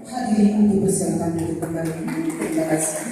Hadirin dipersilakan duduk kembali. Terima kasih.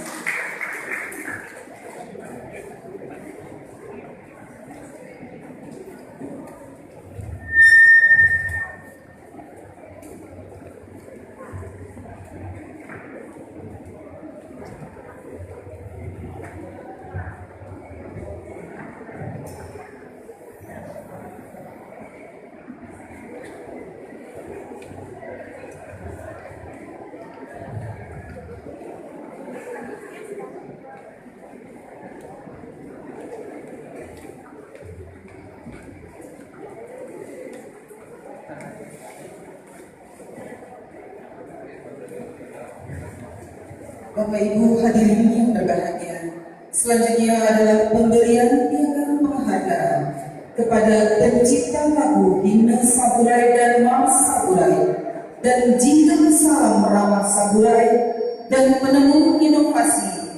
Bapak Ibu hadirin yang berbahagia, selanjutnya adalah pemberian piagam penghargaan kepada pencipta lagu Himne Saburai dan Mars Saburai dan Jingle Salam Ramah Saburai dan penemu inovasi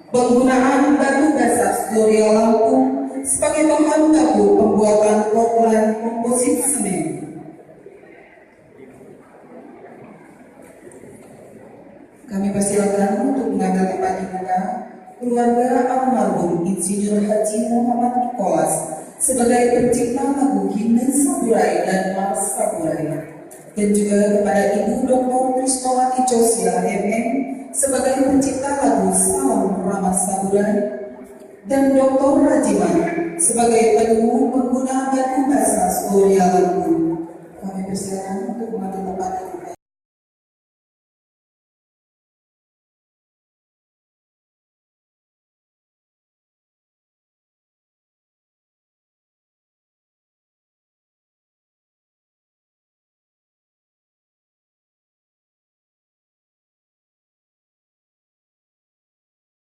penggunaan batu gasas Gloria Lampung sebagai bahan baku pembuatan Portland komposit semen. Kami persilakan untuk mengambil tempat di muka keluarga almarhum Insinyur Haji Muhammad Nikolas sebagai pencipta lagu Himne Saburai dan Mars Saburai, dan juga kepada Ibu Dr. Trisnowati Josia MM sebagai pencipta lagu Salam Ramah Saburai, dan Dr. Rajiman sebagai penemu pengguna batu basas Gloria Lampung. Kami persilakan untuk mengambil tempat